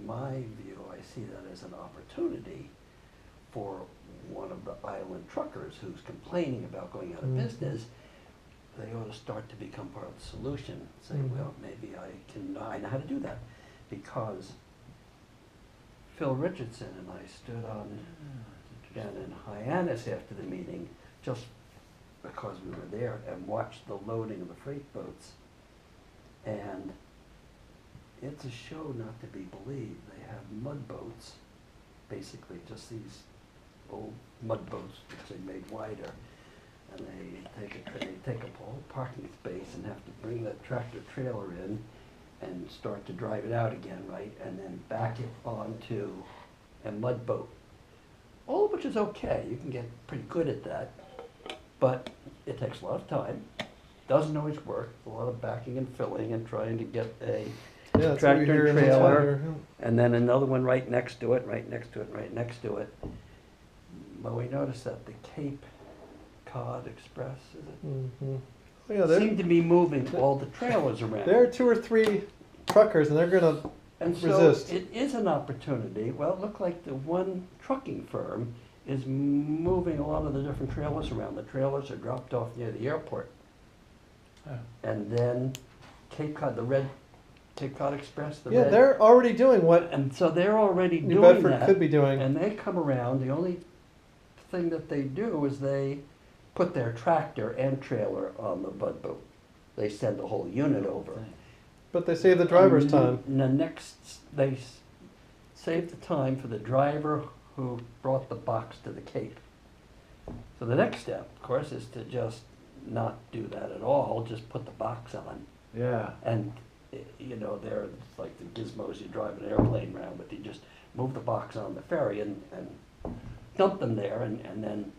my view, I see that as an opportunity for one of the island truckers who's complaining about going out of business. They ought to start to become part of the solution. Say, well, maybe I know how to do that. Because Phil Richardson and I stood on down in Hyannis after the meeting, just because we were there, and watched the loading of the freight boats. And it's a show not to be believed. They have mud boats, basically just these old mud boats which they made wider, and they take up a whole parking space and have to bring that tractor trailer in and start to drive it out again, right, and then back it onto a mud boat. All of which is okay. You can get pretty good at that, but it takes a lot of time. Doesn't always work. A lot of backing and filling and trying to get a tractor and trailer, and then another one right next to it, right next to it, right next to it. But we noticed that the Cape Cod Express, is it? Yeah, seem to be moving all the trailers around. There are 2 or 3 truckers, and they're going to resist. So it is an opportunity. Well, it looked like the one trucking firm is moving a lot of the different trailers around. The trailers are dropped off near the airport. And then Cape Cod, the red Cape Cod Express, the red. They're already doing what And so they're already New doing Bedford that. could be doing. And they come around. The only thing that they do is they put their tractor and trailer on the mud boat. They send the whole unit over. But they save the driver's time. And the next, they save the time for the driver who brought the box to the Cape. So the next step, of course, is to just not do that at all, just put the box on. Yeah. And, you know, they're like the gizmos you drive an airplane around with. You just move the box on the ferry and dump them there, and then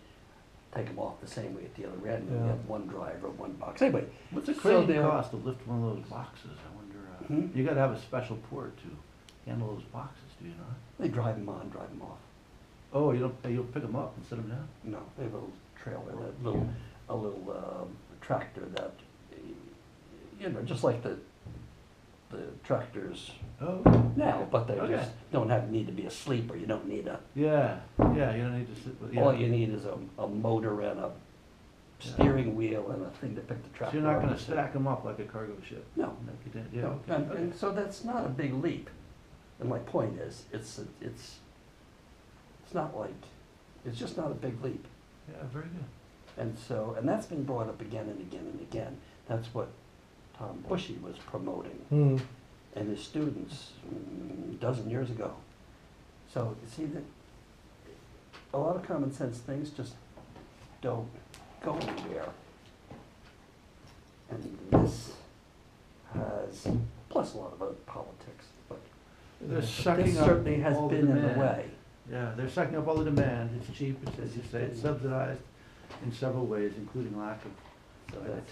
take them off the same way at the other end. You have one driver, one box. Anyway, what's the crazy cost to lift one of those boxes? I wonder. You got to have a special port to handle those boxes, do you not? They drive them on, drive them off. Oh, you'll pick them up and set them down? No, they have a little trailer, a little tractor that, you know, just like the tractors now, but they just don't need to be a sleeper. You don't need a. Yeah, you don't need to sit with. All you need is a motor and a steering wheel and a thing to pick the tractor. So you're not going to stack them up like a cargo ship? No. No. And so that's not a big leap. And my point is, it's not like, it's just not a big leap. Yeah, very good. And that's been brought up again and again and again. That's what Tom Bushy was promoting and his students a dozen years ago. So you see that a lot of common sense things just don't go anywhere. And this has, plus a lot of other politics, but They're this sucking up certainly has all the been in the demand. way. Yeah, they're sucking up all the demand. It's cheap, as you say, it's subsidized in several ways, including lack of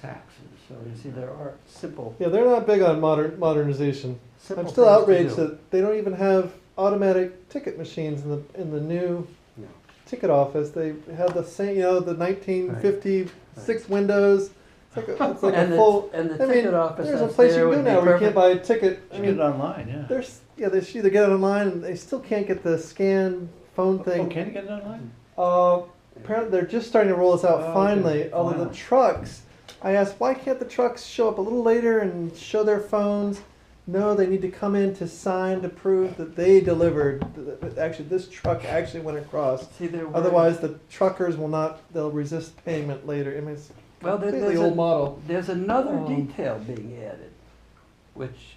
taxes. So you see, there are simple. Yeah, they're not big on modernization. Simple I'm still things to outraged do. that they don't even have automatic ticket machines in the new No. ticket office. They have the same, the 1956 windows. It's like And a full. and the I mean, ticket office there's a that's place there you can would go be now where you perfect. can't buy a ticket. You get it online, yeah. They should either get it online, and they still can't get the scan phone thing. Oh, can you get it online? Apparently, they're just starting to roll this out Oh, finally. okay. Although the trucks, I asked, why can't the trucks show up a little later and show their phones? No, they need to come in to sign to prove that they delivered. Actually, this truck actually went across. See, Otherwise, the truckers will not. They'll resist payment later. I mean, it's completely old model. There's another detail being added, which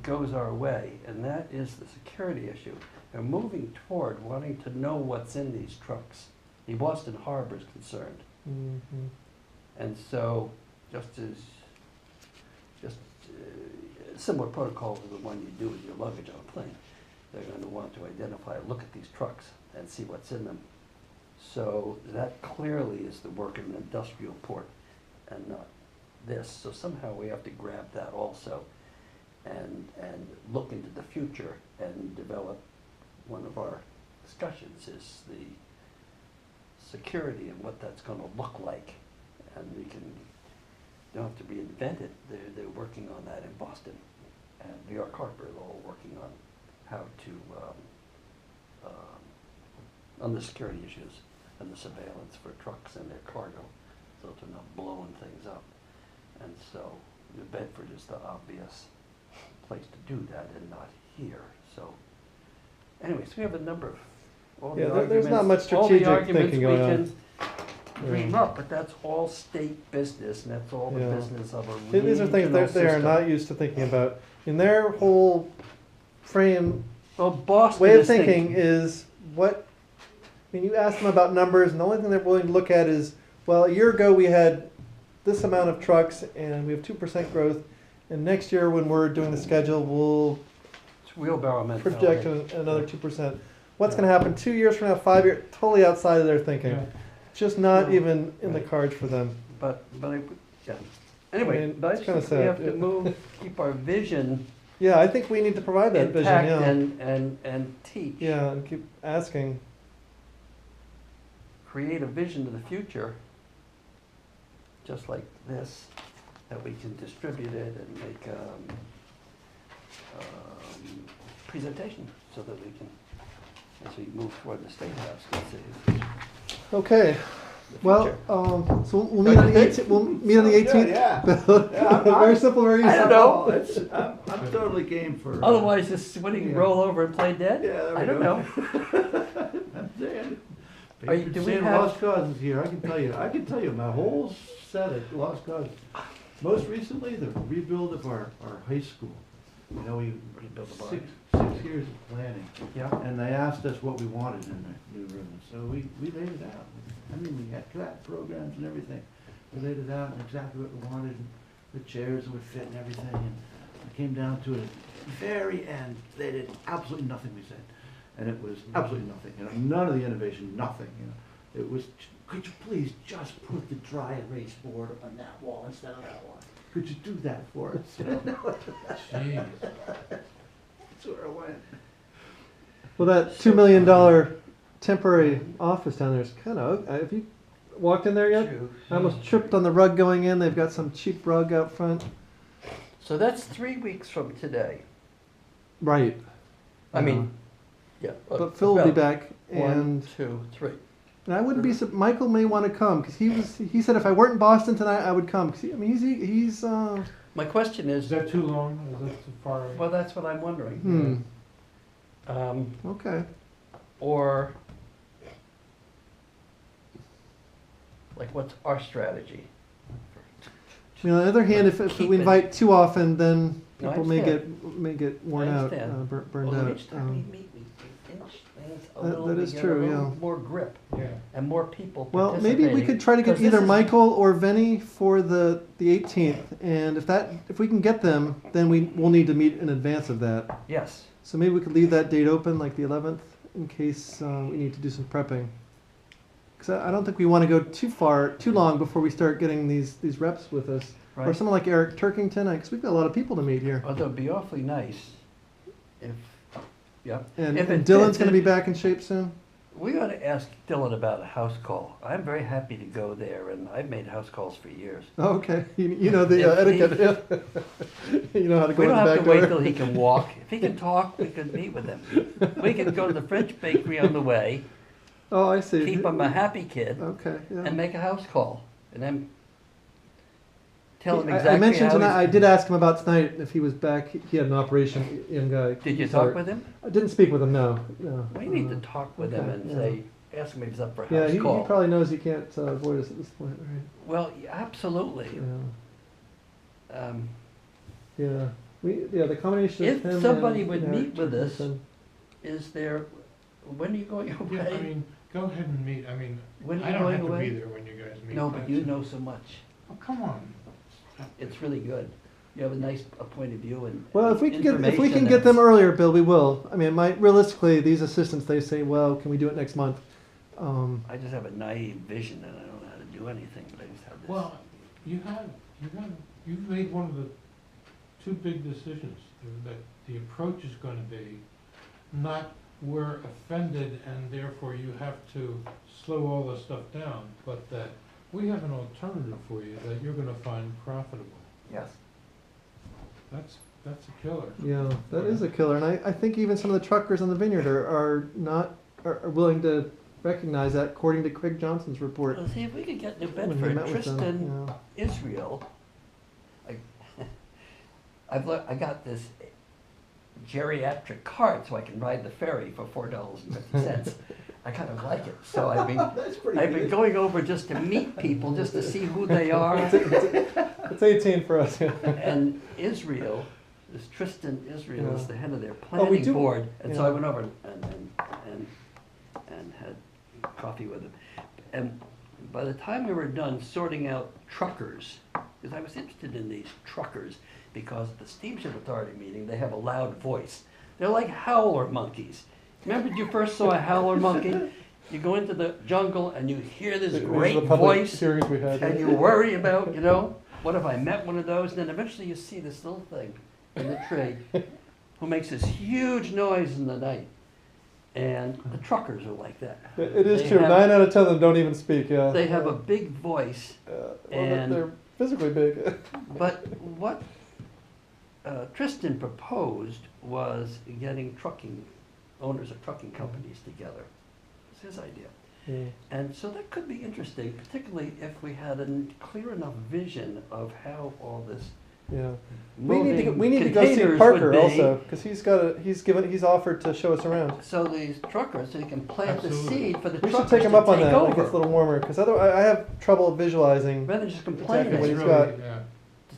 goes our way, and that is the security issue. They're moving toward wanting to know what's in these trucks. The Boston Harbor is concerned. And so, just similar protocol to the one you do with your luggage on a plane. They're going to want to identify, look at these trucks and see what's in them. So that clearly is the work of an industrial port and not this. So somehow we have to grab that also and look into the future and develop. One of our discussions is the security and what that's going to look like. And we don't have to reinvent it. They're working on that in Boston. And New York Harbor is all working on how to, on the security issues and the surveillance for trucks and their cargo, so they're not blowing things up. And so New Bedford is the obvious place to do that and not here, so. Anyways, we have a number of, all the Yeah, arguments. there's not much all the strategic arguments thinking going on. we can dream up, but that's all state business, and that's all the Yeah. business of a These are things regional that they are system. not used to thinking about. In their whole frame, Well, Boston way of is thinking is what, I mean, you ask them about numbers, and the only thing they're willing to look at is, well, a year ago we had this amount of trucks, and we have 2% growth, and next year when we're doing the schedule, we'll It's wheelbarrow mentality. project another 2%. What's going to happen 2 years from now, 5 years, totally outside of their thinking. Yeah. Just not Yeah. even in the Right. cards for them. But yeah. Anyway, I mean, but I it's kinda think we sad, have to yeah. move, keep our vision Yeah, I think we need to provide that vision, intact yeah. and teach. Yeah, and keep asking. Create a vision to the future, just like this, that we can distribute it and make presentation so that we can, as we move toward the State House, can see Okay, the well, future. so we'll meet on the 18th. We'll meet on the 18th. Yeah. Very simple, very easy. I don't know. I'm totally game for. Otherwise, this, what do you Yeah. roll over and play dead? Yeah, there we I don't go. know. I'm saying. Are you- do we Seeing have- Lost Causes here, I can tell you my whole set of Lost Causes. Most recently, the rebuild of our high school. You know, we Rebuild the barn. six years of planning, Yeah. and they asked us what we wanted in the new room, so we laid it out. I mean, we had class programs and everything. We laid it out and exactly what we wanted, and the chairs would fit and everything, and it came down to it at the very end. They did absolutely nothing we said, and it was absolutely nothing, you know, none of the innovation, nothing, you know. It was, could you please just put the dry erase board on that wall instead of that one? Could you do that for us? You know? Jeez. That's where it went. Well, that $2 million temporary office down there is kind of. Have you walked in there yet? True. I almost tripped on the rug going in. They've got some cheap rug out front. So that's 3 weeks from today. Right. I mean, yeah. But Phil will be about back, 1, and 2, 3. I wouldn't be. Michael may want to come because he said if I weren't in Boston tonight, I would come. Cause I mean, he's. My question Is is, that too long? Is that too far? well, that's what I'm wondering. Okay. Or, like, what's our strategy? You know, on the other hand, if Keep we it- invite too often, then No, I people may understand. get worn I out, understand. burned Although out. each time we meet, we inch things a That- little, that we is get true, a little yeah. more grip Yeah. and more people Well, maybe we could try to get 'cause this either is- Michael or Venny for the 18th, and if we can get them, then we'll need to meet in advance of that. Yes, So maybe we could leave that date open, like the 11th, in case we need to do some prepping. Because I don't think we want to go too long before we start getting these reps with us. Or right. someone like Eric Turkington, because we've got a lot of people to meet here. Although it'd be awfully nice if, yeah. And If it Dylan's fits, going to be back in shape soon. We ought to ask Dylan about a house call. I'm very happy to go there, and I've made house calls for years. Oh, okay, you know the If he- etiquette. You know how to go We in don't the have back to wait door. till he can walk. If he can talk, we can meet with him. We can go to the French bakery on the way, Oh, I see. keep him a happy kid, Okay, yeah. and make a house call, and then tell him I exactly mentioned how tonight, I he's- did ask him about tonight if he was back. He had an operation, young guy. Did you Sorry. talk with him? I didn't speak with him, no. We need to talk with him okay, and yeah. say, ask him if he's up for a Yeah, house he call. probably knows he can't avoid us at this point, right? Well, absolutely. Yeah. Um, The combination If of him somebody and would Eric meet with us, Turkington. Is there, when are you going away? Yeah, I mean, go ahead and meet. I mean, When are I you don't going have to away? be there when you guys meet. No, but That's you it. know so much. Oh, come on. It's really good. You have a nice point of view and Well, if we can get information them that's- earlier, Bill, we will. I mean, realistically, these assistants, they say, well, can we do it next month? I just have a naive vision and I don't know how to do anything, but I just have this. Well, you've made one of the two big decisions. That the approach is going to be not we're offended and therefore you have to slow all this stuff down, but that we have an alternative for you that you're going to find profitable. Yes. That's a killer. Yeah, that is a killer, and I think even some of the truckers on the vineyard are willing to recognize that, according to Craig Johnson's report. Well, see, if we could get New When he Bedford, met with them, Tristan, yeah. Israel, I got this geriatric card so I can ride the ferry for $4.50. I kind of like it, so That's pretty I've been good. going over just to meet people, just to see who they are. It's 18 for us. Yeah. And Israel, this Tristan Israel is Yeah. the head of their Oh, we planning do- board, and so yeah. I went over and had coffee with him. And by the time we were done sorting out truckers, because I was interested in these truckers, because at the Steamship Authority meeting, they have a loud voice. They're like howler monkeys. Remember when you first saw a howler monkey? You go into the jungle and you hear this These are great the public voice, hearings we had. and you worry about, what if I met one of those? And then eventually you see this little thing in the tree who makes this huge noise in the night. And the truckers are like that. It is They true. have- 9 out of 10 of them don't even speak. Yeah. They have a big voice, Well, and- they're physically big. but what Tristan proposed was getting owners of trucking companies together. It's his idea. Yeah. And so that could be interesting, particularly if we had a clear enough vision of how all this Yeah. moving We need to go see containers Parker would be. also, because he's offered to show us around. So these truckers, so you can plant the Absolutely. seed for the We should truckers take him to up on take that when it over. gets a little warmer, because otherwise I have trouble visualizing. Rather than just complaining, Exactly what It's he's to got. really, yeah.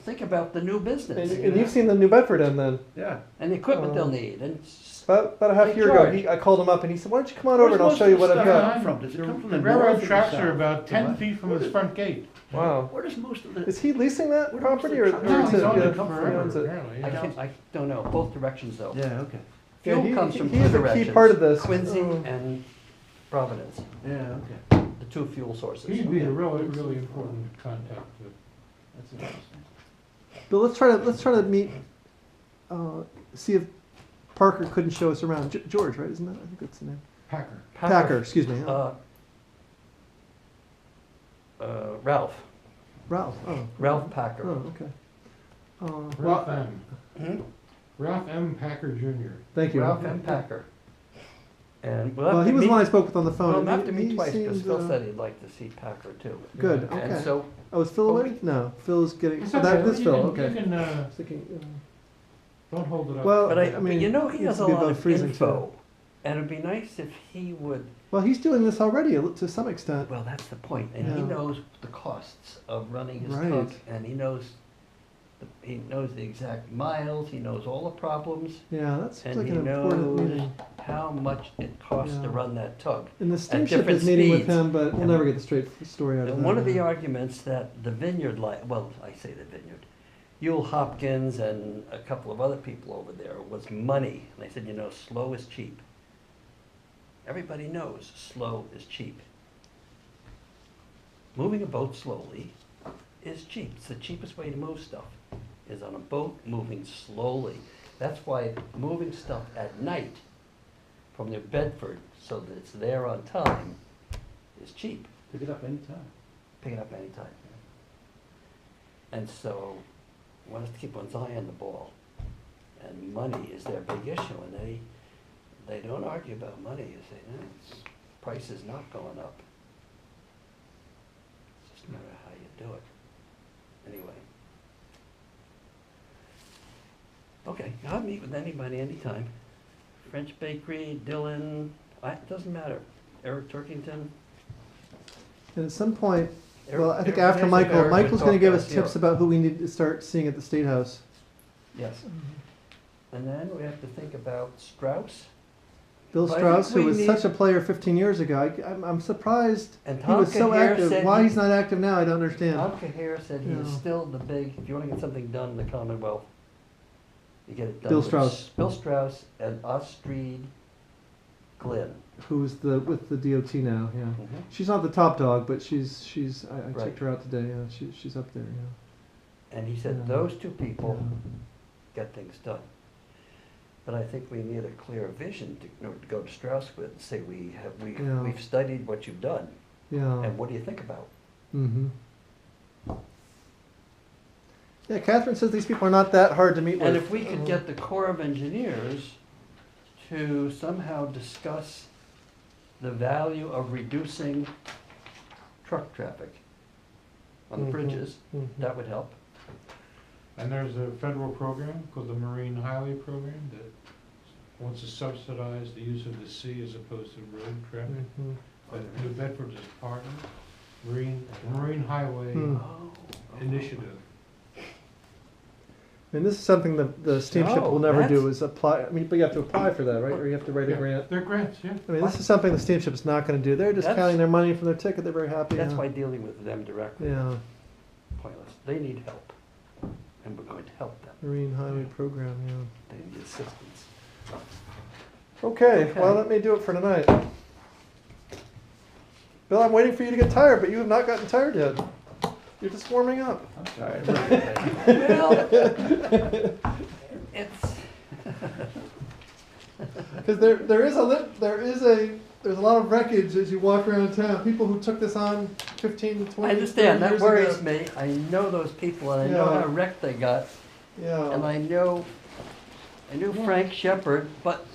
think about the new business And you've seen the New Bedford end then. Yeah. and the equipment they'll Um, need. And About a half Hey, year ago, George. I called him up and he said, "Why don't you come on over and I'll show you what I've got." Come from? Does it come from The the north or railroad the tracks south? are about The 10 what? feet from his front gate. Wow. Where does most of the? Is he leasing that Where do most property of or the trucks No, is come he's it? from? owned Yeah, it he forever, owns it. apparently. I don't know, both directions though. Yeah. Okay. Yeah, Fuel comes from he two is a directions. key part of this. Quincy Oh. and Providence, Yeah. Okay. the two fuel sources. He'd be a really, really important contact to. That's interesting. But let's try to meet, see if Parker couldn't show us around. George, right? Isn't that? I think that's the name. Packer. Packer, excuse me. Ralph Ralph. Oh. Packer. Oh, okay. Ralph M. Hmm? Ralph M. Packer Jr. Thank you. Ralph M. Packer. And we'll have Well, to he was meet, the one I spoke with on the phone. we'll and have to meet he twice because seemed, Phil said he'd like to see Packer too. Good. Yeah. Okay. And so Oh, is Phil Well, away? No, Phil's getting. It's Oh, okay. this You Phil. can- Okay. You can, I was thinking, don't hold it up. well, But I mean, he needs has to a be lot above of freezing, info, and it'd be nice if he would. Well, he's doing this already to some extent. Well, that's the point, and he Yeah. knows the costs of running his Right. truck, and he knows the exact miles. He knows all the problems, Yeah, that's and like he an important knows meeting. how much it costs to Yeah. run that tug. And the steamship different is meeting with speeds. him, but we'll And- never get the straight story out of And them. one of the arguments that the vineyard, well, I say the vineyard, Yule Hopkins and a couple of other people over there was money. And they said, slow is cheap. Everybody knows slow is cheap. Moving a boat slowly is cheap. It's the cheapest way to move stuff, is on a boat moving slowly. That's why moving stuff at night from New Bedford so that it's there on time is cheap. Pick it up anytime. Pick it up anytime. And so, one has to keep one's eye on the ball. And money is their big issue, and they don't argue about money. They say, price is not going up. It's just a matter of how you do it. Anyway. Okay, I'll meet with anybody anytime. French Bakery, Dylan, it doesn't matter. Eric Turkington. And at some point, Eric- well, I think Eric after Nancy Michael, Eric would Michael's going to talk give to us here. tips about who we need to start seeing at the State House. Yes. And then we have to think about Strauss. Bill But I Strauss, think who we was need- such a player 15 years ago, I'm surprised And he Tom was so Cahere active. said Why he- he's not active now, I don't understand. Tom Cahere said he is Yeah. still the big, if you want to get something done in the Commonwealth, you get it done Bill with Strauss. Bill Strauss and Ostreed Glynn. Who's with the DOT now? Yeah, Mhm. she's not the top dog, but she's I Right. checked her out today. Yeah, she's up there. Yeah. And he said Yeah. those two people Yeah. get things done. But I think we need a clear vision to go to Strauss with and say, Yeah. we've studied what you've done, Yeah. and what do you think about? Mm-hmm. Yeah, Catherine says these people are not that hard to meet with. And if we could get the Corps of Engineers to somehow discuss the value of reducing truck traffic on the Mhm, bridges, mhm. that would help. And there's a federal program called the Marine Highway Program that wants to subsidize the use of the sea as opposed to road traffic. Mhm. But New Bedford is a partner, Marine Highway Hmm. Oh, Initiative. And this is something the steamship Oh, will never do that's- is apply, I mean, but you have to apply for that, right? Or you have to write a Yeah, grant. They're grants, yeah. I mean, this is something the steamship's not gonna do. They're just That's- counting their money from their ticket. They're very happy. That's yeah. why dealing with them directly is Yeah, pointless. They need help, and we're going to help them. Marine Highway Program, yeah. They need assistance. Okay, well, Okay. let me do it for tonight. Bill, I'm waiting for you to get tired, but you have not gotten tired yet. You're just warming up. I'm sorry. Well, it's, Because there's a lot of wreckage as you walk around town. People who took this on 15, 20, I understand, 30 that years worries ago. me. I know those people, and I know Yeah. how wrecked they got. And Yeah. I knew Frank Shepherd, but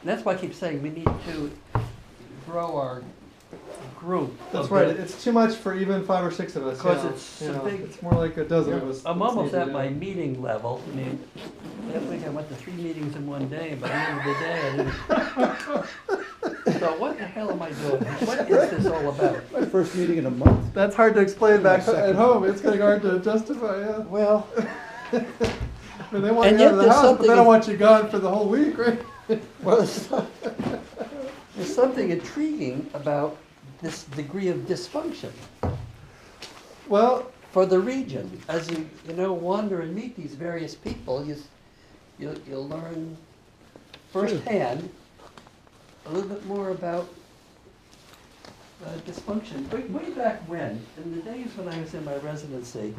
that's why I keep saying we need to grow our group. That's a right. bit. It's too much for even 5 or 6 of us. 'Cause yeah. it's a Yeah. big- It's more like a dozen of us. I'm that almost need to at do my it. meeting level. I mean, last week I went to 3 meetings in one day, and by the end of the day, I didn't. So what the hell am I doing? What is this all about? My first meeting in a month. That's hard to explain back My second. at home. It's getting hard to justify. Yeah. Well, I mean, they want And you out yet of the there's house, but something they don't in- want you gone for the whole week, right? well, there's something intriguing about this degree of dysfunction Well, for the region. As you wander and meet these various people, you'll learn firsthand a little bit more about dysfunction. Way back when, in the days when I was in my residency,